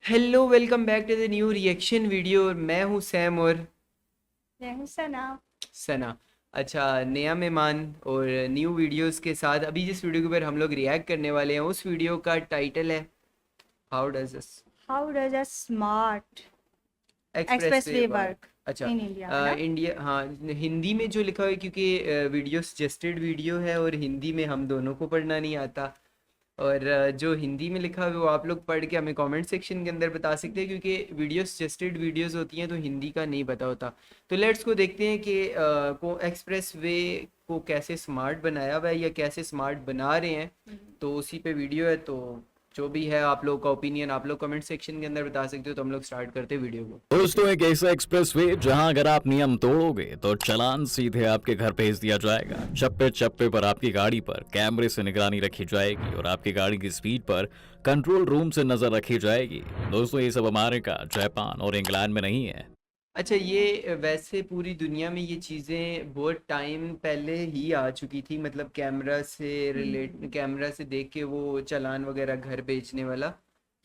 Hello, welcome back to the new reaction video. और मैं हूँ सैम और मैं हूँ सना। सना। अच्छा, नया मेहमान और न्यू वीडियोस के साथ अभी जिस वीडियो के ऊपर हम लोग रिएक्ट करने वाले हैं उस वीडियो का टाइटल है how does this how does a smart express way expressway work. Work अच्छा, इन इंडिया, है ना? इंडिया, हाँ। हिंदी में जो लिखा हुआ है क्योंकि वीडियो सजेस्टेड वीडियो है और हिंदी में हम दोनों को पढ़ना नहीं आता। और जो हिंदी में लिखा हुआ है वो आप लोग पढ़ के हमें कमेंट सेक्शन के अंदर बता सकते हैं, क्योंकि वीडियो सजेस्टेड वीडियोस होती हैं तो हिंदी का नहीं पता होता। तो लेट्स को देखते हैं कि को एक्सप्रेस वे को कैसे स्मार्ट बनाया हुआ है या कैसे स्मार्ट बना रहे हैं। तो उसी पे वीडियो है, तो जो भी है आप लोग का ओपिनियन आप लोग कमेंट सेक्शन के अंदर बता सकते हो। तो हम लोग स्टार्ट करते हैं वीडियो को। दोस्तों, एक ऐसा एक्सप्रेसवे जहां अगर आप नियम तोड़ोगे तो चालान सीधे आपके घर भेज दिया जाएगा। चप्पे चप्पे पर आपकी गाड़ी पर कैमरे से निगरानी रखी जाएगी और आपकी गाड़ी की स्पीड पर कंट्रोल रूम से नजर रखी जाएगी। दोस्तों, ये सब अमेरिका, जापान और इंग्लैंड में नहीं है। अच्छा, ये वैसे पूरी दुनिया में ये चीज़ें बहुत टाइम पहले ही आ चुकी थी, मतलब कैमरा से देख के वो चालान वगैरह घर बेचने वाला।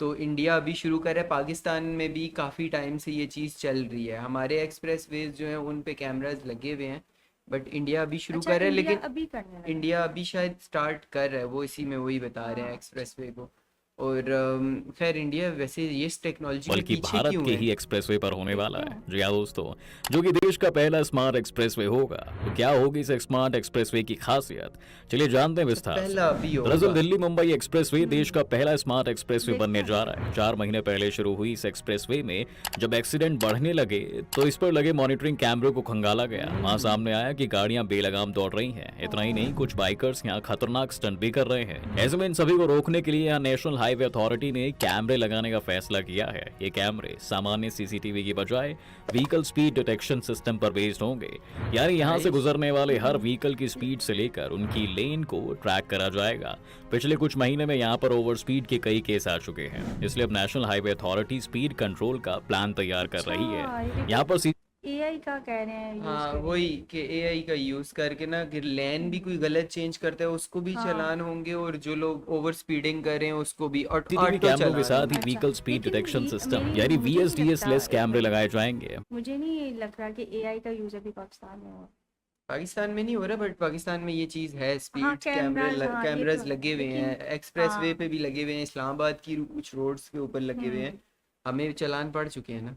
तो इंडिया अभी शुरू कर रहा है, पाकिस्तान में भी काफ़ी टाइम से ये चीज़ चल रही है। हमारे एक्सप्रेस वेज जो हैं उन पे कैमराज लगे हुए हैं, बट इंडिया अभी शुरू अच्छा, कर रहा है। इंडिया लेकिन अभी करने लगा है। इंडिया अभी शायद स्टार्ट कर रहा है, वो इसी में वही बता रहे हैं हाँ। एक्सप्रेस वे को। और खैर, इंडिया वैसे ये इस टेक्नोलॉजी में बल्कि पीछे भारत क्यों के है? ही एक्सप्रेसवे पर होने वाला क्यों? है। जी हाँ दोस्तों, जो कि देश का पहला स्मार्ट एक्सप्रेसवे होगा। तो क्या होगी इस स्मार्ट एक्सप्रेसवे की खासियत, चलिए जानते हैं अच्छा, विस्तार से। पहला अभी दरअसल होगा। दिल्ली मुंबई एक्सप्रेसवे देश हम्म। का पहला स्मार्ट एक्सप्रेसवे देखा बनने है। जा रहा है। 4 महीने पहले शुरू हुई इस एक्सप्रेसवे में जब एक्सीडेंट बढ़ने लगे तो इस पर लगे मॉनिटरिंग कैमरों को खंगाला गया। वहां सामने आया कि गाड़ियां बेलगाम दौड़ रही हैं। इतना ही नहीं, कुछ बाइकर्स यहाँ खतरनाक स्टंट भी कर रहे हैं। ऐसे में इन सभी को रोकने के लिए यहाँ नेशनल हाईवे अथॉरिटी ने कैमरे लगाने का फैसला किया है। ये कैमरे सामान्य सीसीटीवी की बजाय व्हीकल स्पीड डिटेक्शन सिस्टम पर बेस्ड होंगे। यानी यहाँ से नाइस। गुजरने वाले हर व्हीकल की स्पीड से लेकर उनकी लेन को ट्रैक करा जाएगा। पिछले कुछ महीने में यहाँ पर ओवर स्पीड के कई केस आ चुके हैं, इसलिए अब national highway authority speed control का प्लान तैयार कर अच्छा, रही है। ये यहाँ पर एआई का कह रहे हैं यूज हाँ, वही करेंगे। कि एआई का यूज़ करके ना, कि लेन भी कोई गलत चेंज करता है उसको भी हाँ। चालान होंगे, और जो लोग ओवर स्पीडिंग कर रहे हैं उसको भी सीसीटीवी ऑटो कैमरों के चालान साथ ही होंगे। अच्छा, व्हीकल स्पीड लेकिन डिटेक्शन सिस्टम मेरी यानी मुझे नहीं वीएसडीएस लगता, लेस एक कैमरे मिनट, लगाए जाएंगे। मुझे नहीं लग रहा कि एआई का यूज अभी पाकिस्तान में हो। पाकिस्तान में नहीं हो रहा, बट पाकिस्तान में ये चीज़ है। हाँ, स्पीड कैमराज, हाँ ये तो कैमराज है, लगे हुए लेकिन हैं, एक्सप्रेस वे हाँ। पे भी लगे हुए हैं, इस्लामाबाद की कुछ रोड्स के ऊपर लगे हुए हैं। हम्म। हमें चालान पड़ चुके हैं ना।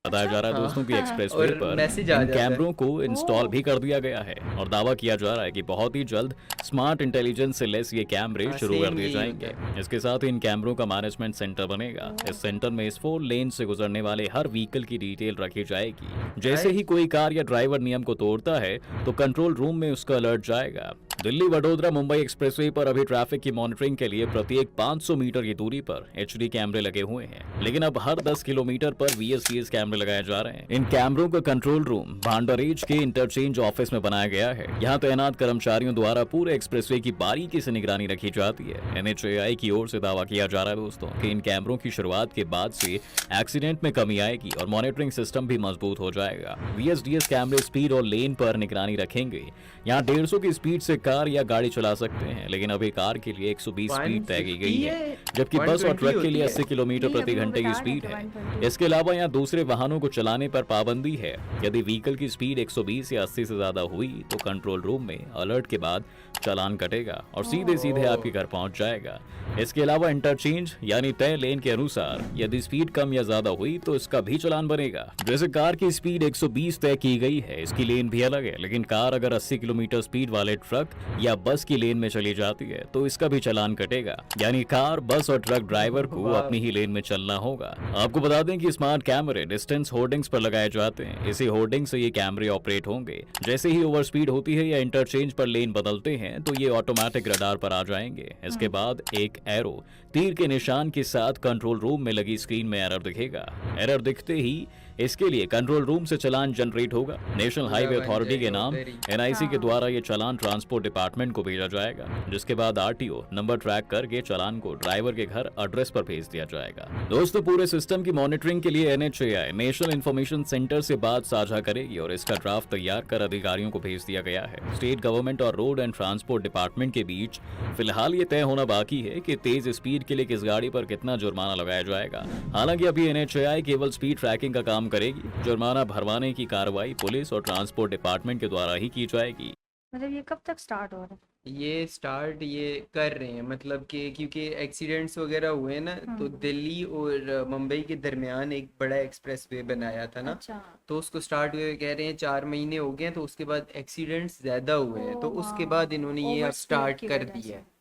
बताया अच्छा। जा रहा है दोस्तों कि हाँ एक्सप्रेसवे और पर मैसेज आ इन जाता है। कैमरों को इंस्टॉल ओ। भी कर दिया गया है और दावा किया जा रहा है कि बहुत ही जल्द स्मार्ट इंटेलिजेंस से लेस ये कैमरे हाँ, शुरू कर सेम दिए यही होता जाएंगे। है। इसके साथ ही इन कैमरों का मैनेजमेंट सेंटर बनेगा। ओ। इस सेंटर में इस 4 लेन से गुजरने वाले हर व्हीकल की डिटेल रखी जाएगी। जैसे राइट। ही कोई कार या ड्राइवर नियम को तोड़ता है तो कंट्रोल रूम में उसका अलर्ट जाएगा। दिल्ली वडोदरा मुंबई एक्सप्रेसवे पर अभी ट्रैफिक की मॉनिटरिंग के लिए प्रत्येक 500 मीटर की दूरी पर एचडी कैमरे लगे हुए हैं, लेकिन अब हर 10 किलोमीटर पर वीएसडीएस कैमरे लगाए जा रहे हैं। इन कैमरों का कंट्रोल रूम भांडारेज के इंटरचेंज ऑफिस में बनाया गया है। यहाँ तैनात कर्मचारियों द्वारा पूरे एक्सप्रेसवे की बारीकी से निगरानी रखी जाती है। एनएचएआई की ओर से दावा किया जा रहा है दोस्तों कि इन कैमरों की शुरुआत के बाद से एक्सीडेंट में कमी आएगी और मॉनिटरिंग सिस्टम भी मजबूत हो जाएगा। वीएसडीएस कैमरे स्पीड और लेन पर निगरानी रखेंगे। यहाँ 150 की स्पीड से कार या गाड़ी चला सकते हैं, लेकिन अभी कार के लिए 120 स्पीड तय की गई 150 है, है, जबकि बस और 120 ट्रक के होती लिए है। 80 किलोमीटर नहीं, प्रति अभी वो घंटे की बता रहे स्पीड थे है। 120। इसके अलावा यहाँ दूसरे वाहनों को चलाने पर पाबंदी है। यदि व्हीकल की स्पीड 120 या 80 से ज्यादा हुई तो कंट्रोल रूम में अलर्ट के बाद चालान कटेगा और सीधे सीधे आपके घर पहुंच जाएगा। इसके अलावा इंटरचेंज यानी तय लेन के अनुसार यदि स्पीड कम या ज्यादा हुई तो इसका भी चालान बनेगा। जैसे कार की स्पीड 120 तय की गई है, इसकी लेन भी अलग है, लेकिन कार अगर 80 किलोमीटर स्पीड वाले ट्रक या बस की लेन में चली जाती है तो इसका भी चालान कटेगा। यानी कार, बस और ट्रक ड्राइवर को वाह। अपनी ही लेन में चलना होगा। आपको बता दें कि स्मार्ट कैमरे डिस्टेंस होर्डिंग्स पर लगाए जाते हैं। इसी होर्डिंग से ये कैमरे ऑपरेट होंगे। जैसे ही ओवर स्पीड होती है या इंटरचेंज पर लेन बदलते हैं तो ये ऑटोमेटिक रडार पर आ जाएंगे। इसके बाद एक एरो तीर के निशान के साथ कंट्रोल रूम में लगी स्क्रीन में एरर दिखेगा। एरर दिखते ही इसके लिए कंट्रोल रूम से चालान जनरेट होगा। नेशनल पूरा हाईवे बन अथॉरिटी के जाएगा नाम उधर ही। एनआईसी के हाँ। द्वारा ये चालान ट्रांसपोर्ट डिपार्टमेंट को भेजा जाएगा, जिसके बाद आरटीओ नंबर ट्रैक करके चालान को ड्राइवर के घर एड्रेस पर भेज दिया जाएगा। दोस्तों, पूरे सिस्टम की मॉनिटरिंग के लिए एनएचएआई नेशनल इंफॉर्मेशन सेंटर से बात साझा करेगी और इसका ड्राफ्ट तैयार कर अधिकारियों को भेज दिया गया है। स्टेट गवर्नमेंट और रोड एंड ट्रांसपोर्ट डिपार्टमेंट के बीच फिलहाल ये तय होना बाकी है कि तेज स्पीड स्पीड के लिए किस गाड़ी पर कितना जुर्माना लगाया जाएगा। हालांकि अभी NHAI केवल स्पीड ट्रैकिंग का काम करेगी। जुर्माना भरवाने की कार्रवाई पुलिस और ट्रांसपोर्ट डिपार्टमेंट के द्वारा ही की जाएगी। मतलब ये कब तक स्टार्ट हो रहा है? ये स्टार्ट ये कर रहे हैं, मतलब कि क्योंकि एक्सीडेंट्स वगैरह हुए ना, तो दिल्ली और मुंबई के दरमियान एक बड़ा एक्सप्रेसवे बनाया था ना, अच्छा। तो उसको स्टार्ट हुए कह रहे हैं 4 महीने हो गए हैं, तो उसके बाद एक्सीडेंट्स ज़्यादा हुए हैं, तो ओ उसके हाँ, बाद इन्होंने ये अब ओवर स्पीड स्टार्ट की कर वजह दिया है। से।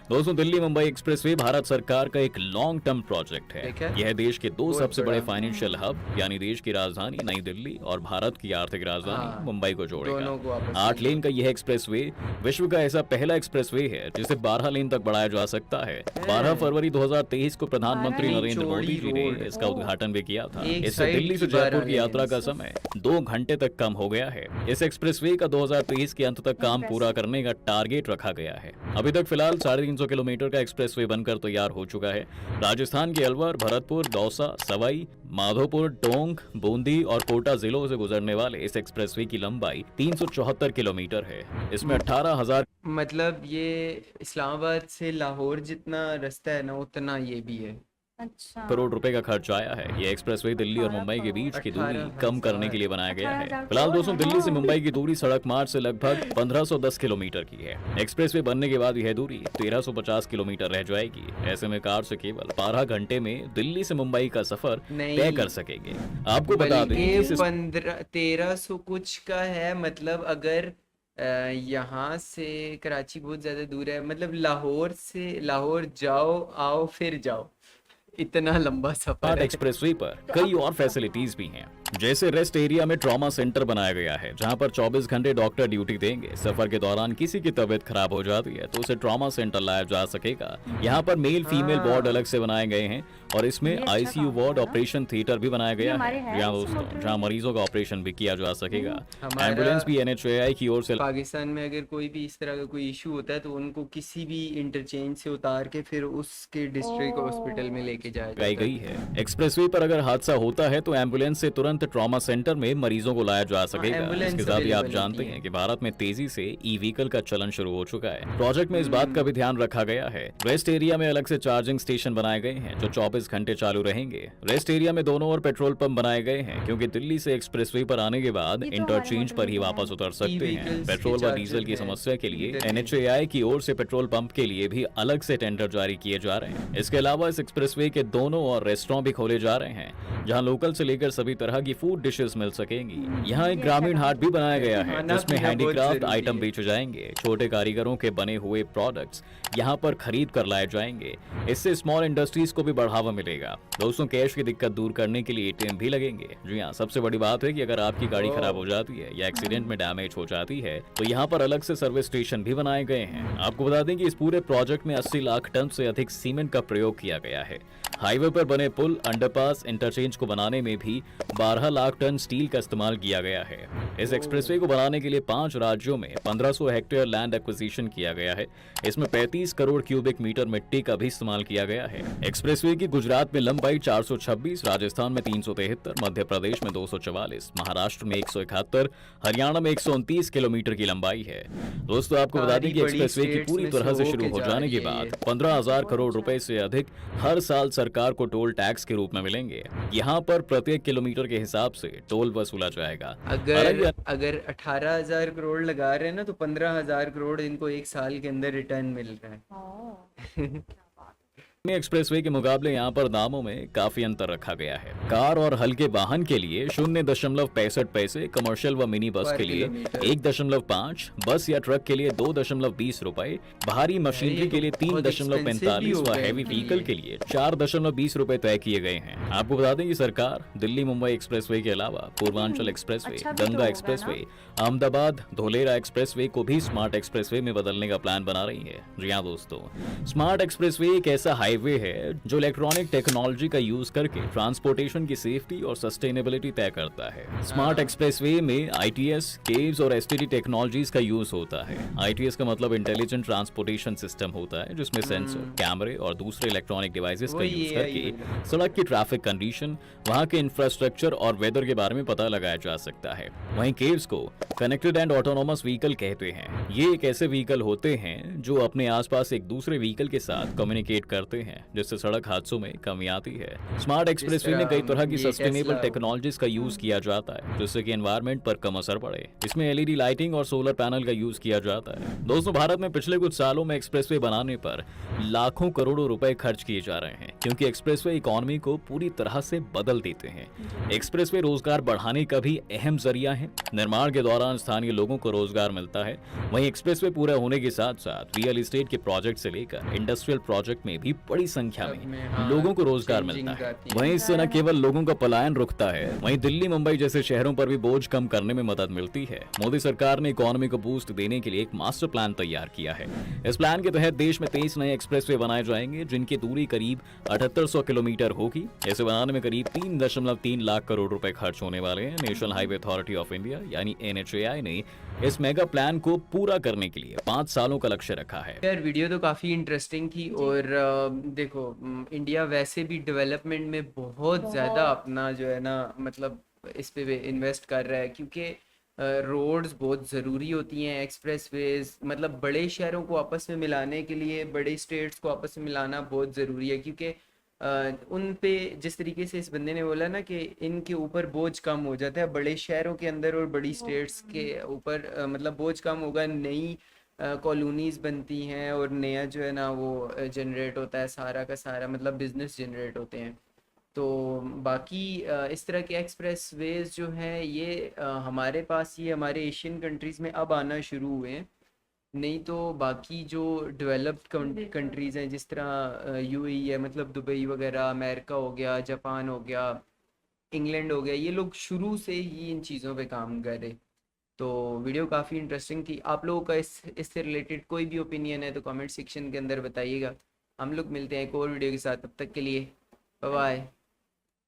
दोस्तों, दिल्ली मुंबई एक्सप्रेसवे भारत सरकार का एक लॉन्ग टर्म प्रोजेक्ट है। ठीक है। यह देश के दो बहुत सबसे बड़े बड़ा। फाइनेंशियल हब यानी देश की राजधानी नई दिल्ली और भारत की आर्थिक राजधानी हाँ, मुंबई को दोनों जोड़ेगा। को आपस 8 में लेन का यह एक्सप्रेसवे विश्व का ऐसा पहला एक्सप्रेसवे है जिसे 12 लेन तक बढ़ाया जा सकता है। 12 फरवरी 2023 को प्रधानमंत्री 12 नरेंद्र मोदी जी ने रोड। इसका ओह। उद्घाटन भी किया था। एक इससे साइड दिल्ली से की जयपुर 12 की यात्रा का लेन्स। समय 2 घंटे तक कम हो गया है। इस एक्सप्रेसवे का 2023 के अंत तक काम पूरा करने का टारगेट रखा गया है। अभी तक फिलहाल 350 किलोमीटर का एक्सप्रेसवे बनकर तैयार हो चुका है। राजस्थान के अलवर, भरतपुर, दौसा, सवाई माधोपुर, टोंक, बूंदी और कोटा जिलों से गुजरने वाले इस एक्सप्रेसवे की लंबाई 374 किलोमीटर है। इसमें 18,000 मतलब ये इस्लामाबाद से लाहौर जितना रास्ता है ना, उतना ये भी है। अच्छा। करोड़ रुपए का खर्च आया है। ये एक्सप्रेसवे दिल्ली और मुंबई के बीच की दूरी 18,000 कम करने के लिए बनाया गया है। 18,000 फिलहाल दोस्तों, करोड़। दिल्ली से मुंबई की दूरी सड़क मार्ग से लगभग 1510 किलोमीटर की है। एक्सप्रेसवे बनने के बाद यह दूरी 1350 किलोमीटर रह जाएगी। ऐसे में कार से केवल 12 घंटे में दिल्ली से मुंबई का सफर नहीं, तय कर सकेंगे। आपको बता दें कि बल्कि इस 1300 कुछ का है। मतलब अगर यहाँ से कराची बहुत ज़्यादा दूर है, मतलब लाहौर जाओ आओ फिर जाओ, इतना लंबा सफर स्मार्ट है। एक्सप्रेसवे पर कई और फैसिलिटीज भी हैं, जैसे रेस्ट एरिया में ट्रॉमा सेंटर बनाया गया है जहां पर 24 घंटे डॉक्टर ड्यूटी देंगे। सफर के दौरान किसी की तबीयत खराब हो जाती है तो उसे ट्रॉमा सेंटर लाया जा सकेगा। यहां पर मेल फीमेल वार्ड अलग से बनाए गए हैं और इसमें ये अच्छा ICU काम वार्ड, है ना? ऑपरेशन थिएटर भी बनाया गया हमारे है है जहां इस दोस्तों मोटर जहां में। मरीजों का ऑपरेशन भी किया जा सकेगा। हमारा- एम्बुलेंस भी NHAI की ओर से पाकिस्तान में अगर कोई भी इस तरह का कोई इशू होता है तो उनको किसी भी इंटरचेंज से उतार के फिर उसके डिस्ट्रिक्ट हॉस्पिटल में लेके जाया लगाई जाता है। गई है। एक्सप्रेसवे पर अगर हादसा होता है तो एम्बुलेंस से तुरंत ट्रॉमा सेंटर में मरीजों को लाया जा सकेगा। एम्बुलेंस इसके साथ ही आप available जानते होती हैं है। कि भारत में तेजी से ई-व्हीकल का चलन शुरू हो चुका है। प्रोजेक्ट में इस बात का भी ध्यान रखा गया है। रेस्ट एरिया में अलग से चार्जिंग स्टेशन बनाए गए हैं जो 24 घंटे चालू रहेंगे। रेस्ट एरिया में दोनों ओर पेट्रोल पंप बनाए गए हैं क्योंकि दिल्ली से एक्सप्रेसवे पर आने के बाद ये तो इंटरचेंज हमारे पर ही मोटर में वापस उतर सकते हैं। E-vehicles के पेट्रोल व चार्जर डीजल की हैं समस्या के लिए इधर भी। NHAI की ओर से पेट्रोल पंप के लिए भी अलग से टेंडर जारी किए जा रहे हैं। इसके अलावा इस एक्सप्रेसवे के दोनों और रेस्टोरेंट भी खोले जा रहे हैं जहां लोकल से लेकर सभी तरह की फूड डिशेस मिल सकेंगी। यहाँ एक ये ग्रामीण अच्छा हाट भी बनाया गया है खाना जिसमें पीना बहुत हैंडीक्राफ्ट जरूरी आइटम है। बेचे जाएंगे। छोटे कारीगरों के बने हुए प्रोडक्ट्स यहाँ पर खरीद कर लाए जाएंगे। इससे स्मॉल इंडस्ट्रीज को भी बढ़ावा मिलेगा। दोस्तों, कैश की दिक्कत दूर करने के लिए ATM भी लगेंगे। जी हाँ, सबसे बड़ी बात है कि अगर आपकी गाड़ी खराब हो जाती है या एक्सीडेंट में डैमेज हो जाती है तो यहाँ पर अलग से सर्विस स्टेशन भी बनाए गए हैं। आपको बता दें कि इस पूरे प्रोजेक्ट में 80 लाख टन से अधिक सीमेंट का प्रयोग किया गया है। हाईवे पर बने पुल, अंडरपास, इंटरचेंज को बनाने में भी 12 लाख टन स्टील का इस्तेमाल किया गया है। इस एक्सप्रेसवे को बनाने के लिए 5 राज्यों में 1500 हेक्टेयर लैंड एक्विजिशन किया गया है। इसमें 35 करोड़ क्यूबिक मीटर मिट्टी का भी इस्तेमाल किया गया है। एक्सप्रेसवे की गुजरात में लंबाई 426, राजस्थान में 373, मध्य प्रदेश में 244, महाराष्ट्र में 171, हरियाणा में 129 किलोमीटर की लंबाई है। दोस्तों, आपको बता दें कि सारी बड़ी एक्सप्रेसवे की स्टेट्स पूरी में तरह से से होके शुरू हो जा जाने रही के है बाद ये। 15,000 करोड़ रुपए से अधिक हर साल सरकार को टोल टैक्स के रूप में मिलेंगे। यहाँ पर प्रत्येक किलोमीटर के हिसाब से टोल वसूला जाएगा। अगर 18,000 करोड़ लगा रहे हैं ना, तो 15,000 करोड़ इनको एक साल के अंदर रिटर्न मिल रहा है। क्या बात है। एक्सप्रेसवे के मुकाबले यहाँ पर दामों में काफी अंतर रखा गया है। कार और हल्के वाहन के लिए 0.65 पैसे, कमर्शियल व मिनी बस पर के लिए किलोमीटर। 1.5, बस या ट्रक के लिए 2.20 रुपए, भारी मशीनरी के लिए बहुत expensive 3.45 भी हो व गए हैवी इनके व्हीकल लिए। के लिए 4.20 रुपए तय किए गए हैं। आपको बता दें कि सरकार दिल्ली मुंबई एक्सप्रेसवे के अलावा पूर्वांचल एक्सप्रेसवे, अच्छा भी तो गंगा होगा एक्सप्रेसवे, अहमदाबाद धोलेरा एक्सप्रेसवे को भी स्मार्ट एक्सप्रेसवे में बदलने का प्लान बना रही है। जी हाँ दोस्तों, स्मार्ट एक्सप्रेसवे एक ऐसा हाईवे है जो इलेक्ट्रॉनिक टेक्नोलॉजी का यूज करके ट्रांसपोर्टेशन की सेफ्टी और सस्टेनेबिलिटी तय करता है। स्मार्ट एक्सप्रेसवे में ITS, केव्स और STD टेक्नोलॉजीज का यूज होता है। ITS का मतलब इंटेलिजेंट ट्रांसपोर्टेशन सिस्टम होता है जिसमें सेंसर, कैमरे और दूसरे इलेक्ट्रॉनिक डिवाइसेस का वही यूज AI करके वाला। सड़क की ट्रैफिक ट्रैफिक कंडीशन, वहां के इंफ्रास्ट्रक्चर और वेदर के बारे में पता लगाया जा सकता है। वहीं केव्स को कनेक्टेड एंड ऑटोनोमस व्हीकल कहते हैं। ये एक ऐसे व्हीकल होते हैं जो अपने आसपास एक दूसरे व्हीकल के साथ कम्युनिकेट करते हैं, जिससे सड़क हादसों में कमी आती है। स्मार्ट एक्सप्रेसवे में कई तरह की ये सस्टेनेबल टेस्ला टेक्नोलॉजीज का यूज किया जाता है, जिससे कि एनवायरनमेंट पर कम असर पड़े। इसमें एलईडी लाइटिंग और सोलर पैनल का यूज किया जाता है। दोस्तों, भारत में पिछले कुछ सालों में एक्सप्रेसवे बनाने पर लाखों करोड़ों रुपए खर्च किए जा रहे हैं, क्योंकि एक्सप्रेसवे इकोनॉमी को पूरी तरह से बदल देते हैं। एक्सप्रेसवे रोजगार बढ़ाने का भी अहम जरिया है। निर्माण के दौरान स्थानीय लोगों को रोजगार मिलता है। वहीं एक्सप्रेसवे पूरा होने के साथ साथ रियल एस्टेट के प्रोजेक्ट से लेकर इंडस्ट्रियल प्रोजेक्ट में भी बड़ी संख्या सब में, में हाँ, लोगों को रोजगार changing मिलता है। आती है। वहीं इससे न केवल लोगों का पलायन रुकता है, वहीं दिल्ली, मुंबई जैसे शहरों पर भी बोझ कम करने में मदद मिलती है। मोदी सरकार ने इकोनॉमी को बूस्ट देने के लिए एक मास्टर प्लान तैयार किया है। इस प्लान के तहत देश में 23 नए एक्सप्रेसवे बनाए जाएंगे, जिनकी दूरी करीब 7800 किलोमीटर होगी। इसे बनाने में करीब 3.3 लाख करोड़ रुपए खर्च होने वाले हैं। National highway authority of India यानी NHAI ने इस मेगा प्लान को पूरा करने के लिए 5 सालों का लक्ष्य रखा है। यार वीडियो तो काफ़ी इंटरेस्टिंग थी और देखो इंडिया वैसे भी डेवलपमेंट में बहुत ज़्यादा अपना जो है ना मतलब इस पे इन्वेस्ट कर रहा है, क्योंकि रोड्स बहुत ज़रूरी होती हैं। एक्सप्रेसवेज मतलब बड़े शहरों को आपस में मिलाने के लिए, बड़े स्टेट्स को आपस में मिलाना बहुत ज़रूरी है, क्योंकि उन पे जिस तरीके से इस बंदे ने बोला ना कि इनके ऊपर बोझ कम हो जाता है, बड़े शहरों के अंदर और बड़ी स्टेट्स के ऊपर मतलब बोझ कम होगा। नई कॉलोनीज बनती हैं और नया जो है ना वो जनरेट होता है, सारा का सारा मतलब बिजनेस जनरेट होते हैं। तो बाकी इस तरह के एक्सप्रेस वेज जो हैं ये हमारे पास, ये हमारे एशियन कंट्रीज़ में अब आना शुरू हुए हैं। नहीं तो बाकी जो डेवलप्ड कंट्रीज़ हैं जिस तरह UAE है, मतलब दुबई वगैरह, अमेरिका हो गया, जापान हो गया, इंग्लैंड हो गया, ये लोग शुरू से ही इन चीज़ों पे काम कर रहे। तो वीडियो काफ़ी इंटरेस्टिंग थी। आप लोगों का इससे रिलेटेड कोई भी ओपिनियन है तो कमेंट सेक्शन के अंदर बताइएगा। हम लोग मिलते हैं एक और वीडियो के साथ, तब तक के लिए बाय बाय।